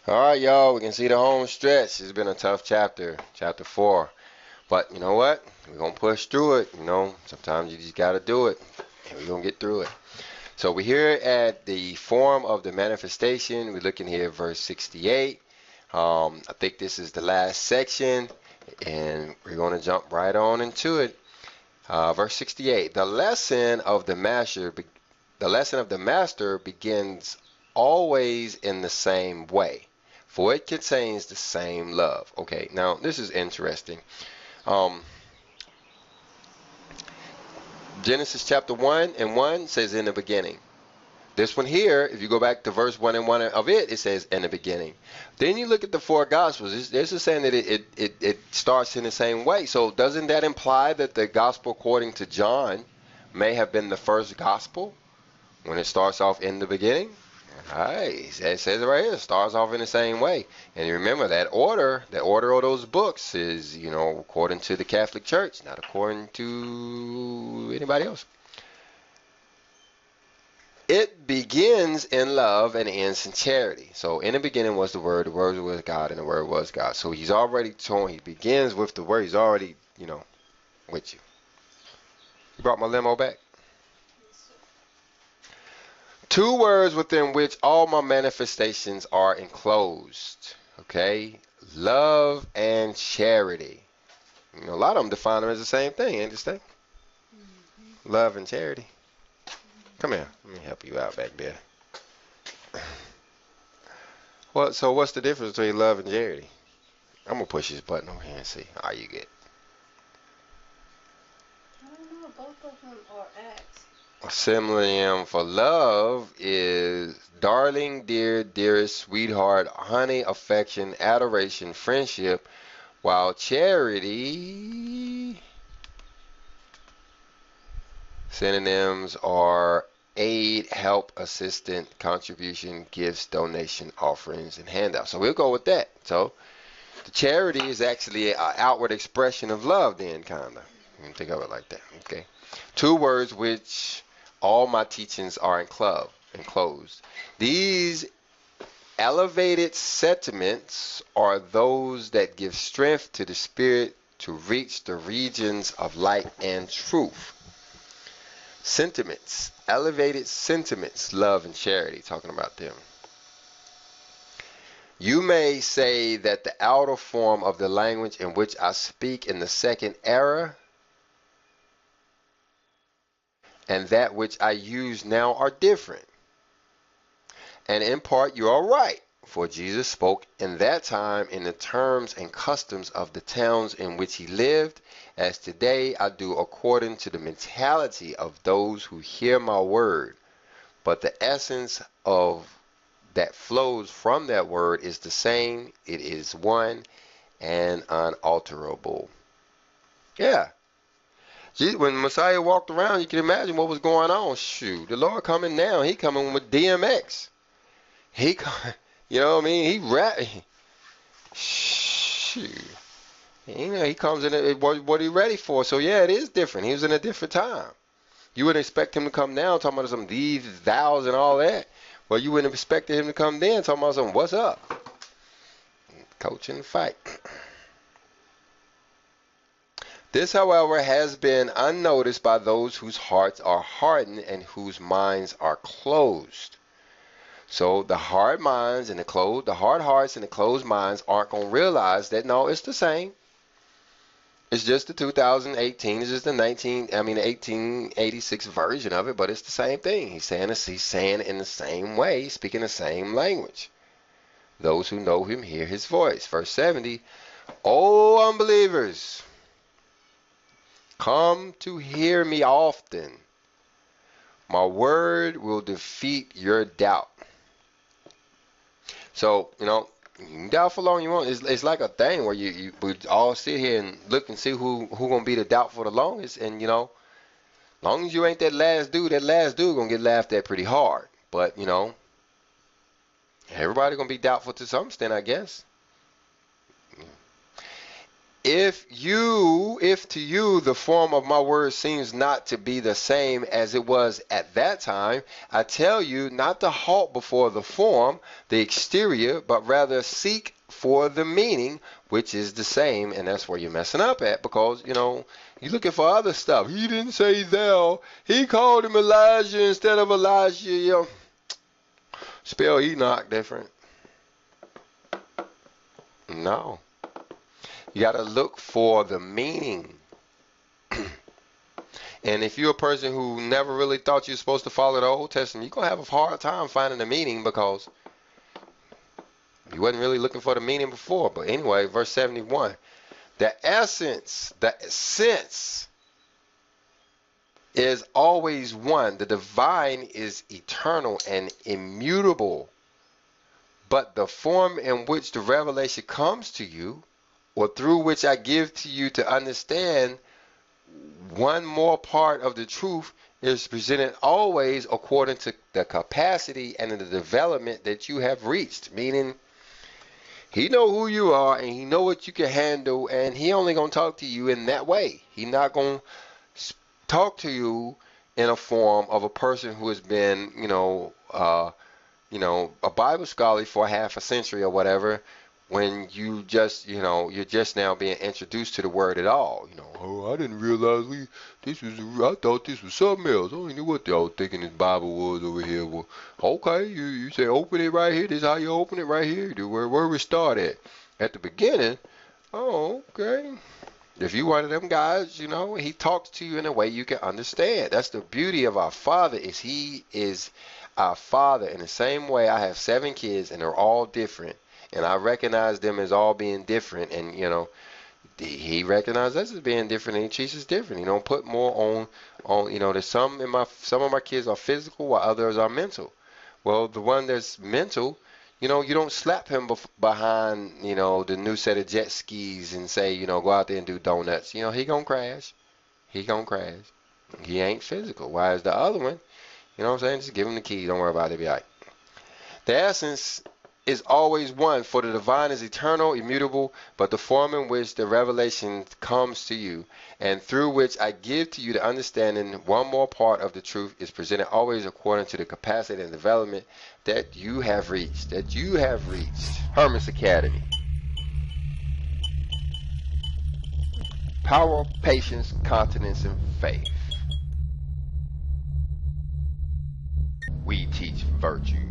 All right, y'all, we can see the home stretch. It's been a tough chapter, chapter 4. But you know what? We're going to push through it. Sometimes you just got to do it, and we're going to get through it. So we're here at the form of the manifestation. We're looking here at verse 68. I think this is the last section, and we're going to jump right on into it. Verse 68. The lesson of the master begins always in the same way, for it contains the same love. Okay, now this is interesting. Um, Genesis chapter 1 and 1 says in the beginning. This one here, if you go back to verse 1 and 1 of it, it says in the beginning. Then you look at the four gospels. This is saying that it starts in the same way. So doesn't that imply that the gospel according to John may have been the first gospel when it starts off in the beginning? Alright, it says it right here. It starts off in the same way. And you remember that the order of those books is, according to the Catholic Church, not according to anybody else. It begins in love and ends in charity. So in the beginning was the Word was God, and the Word was God. So he's already told, he begins with the Word. He's already, with you. You brought my limo back? Two words within which all my manifestations are enclosed. Okay? Love and charity. A lot of them define them as the same thing, ain't this thing? Love and charity. Come here. Let me help you out back there. So what's the difference between love and charity? I'm going to push this button over here and see how you get. I don't know. Both of them are acts. A synonym for love is darling, dear, dearest, sweetheart, honey, affection, adoration, friendship, while charity synonyms are aid, help, assistant, contribution, gifts, donation, offerings, and handouts. So we'll go with that. So the charity is actually an outward expression of love then, kind of. You can think of it like that. Okay. Two words which all my teachings are enclosed. These elevated sentiments are those that give strength to the spirit to reach the regions of light and truth. Sentiments, elevated sentiments, love and charity, talking about them. You may say that the outer form of the language in which I speak in the second era and that which I use now are different. And in part you are right, for Jesus spoke in that time in the terms and customs of the towns in which he lived, as today I do according to the mentality of those who hear my word. But the essence of that flows from that word is the same. It is one and unalterable. Yeah. When Messiah walked around, you can imagine what was going on. Shoot, the Lord coming now. He coming with DMX. You know what I mean? He rap. Shoot. He comes in what he ready for. So yeah, it is different. He was in a different time. You wouldn't expect him to come now talking about some these, thous, and all that. Well, you wouldn't have expected him to come then talking about some what's up. Coaching the fight. This, however, has been unnoticed by those whose hearts are hardened and whose minds are closed. So the hard minds and the hard hearts and the closed minds aren't going to realize that no, it's the same. It's just the 2018. It's just the 1886 version of it, but it's the same thing. He's saying it in the same way, speaking the same language. Those who know him hear his voice. Verse 70, O unbelievers, come to hear me often. My word will defeat your doubt. So, you can doubt for long you want. It's like a thing where we all sit here and look and see who gonna be the doubt for the longest. And long as you ain't that last dude gonna get laughed at pretty hard. But everybody gonna be doubtful to some extent, I guess. If to you the form of my word seems not to be the same as it was at that time, I tell you not to halt before the form, the exterior, but rather seek for the meaning, which is the same. And that's where you're messing up at, because, you're looking for other stuff. He didn't say thou. He called him Elijah instead of Elijah. Spell Enoch different. No. You got to look for the meaning. And if you're a person who never really thought you were supposed to follow the Old Testament, you're going to have a hard time finding the meaning, because you wasn't really looking for the meaning before. But anyway, verse 71. The essence is always one. The divine is eternal and immutable. But the form in which the revelation comes to you, or through which I give to you to understand one more part of the truth, is presented always according to the capacity and the development that you have reached. Meaning, he know who you are, and he know what you can handle, and he only going to talk to you in that way. He not going to talk to you in a form of a person who has been, a Bible scholar for half a century or whatever, when you just, you're just now being introduced to the word at all. I didn't realize I thought this was something else. I don't know what y'all thinking this Bible was over here. Well, okay, you say open it right here. This is how you open it right here. Where we start at the beginning. Oh, okay. If you one of them guys, he talks to you in a way you can understand. That's the beauty of our Father, is he is our Father. In the same way, I have 7 kids, and they're all different. And I recognize them as all being different. And, he recognizes us as being different, and he treats us different. He don't put more on there's some of my kids are physical while others are mental. Well, the one that's mental, you don't slap him behind, the new set of jet skis and say, go out there and do donuts. He gonna crash. He gonna crash. He ain't physical. Why is the other one, what I'm saying? Just give him the keys. Don't worry about it. Be all right. The essence is always one, for the divine is eternal, immutable, but the form in which the revelation comes to you, and through which I give to you the understanding one more part of the truth, is presented always according to the capacity and development that you have reached. Hermes Academy. Power, patience, continence, and faith. We teach virtue.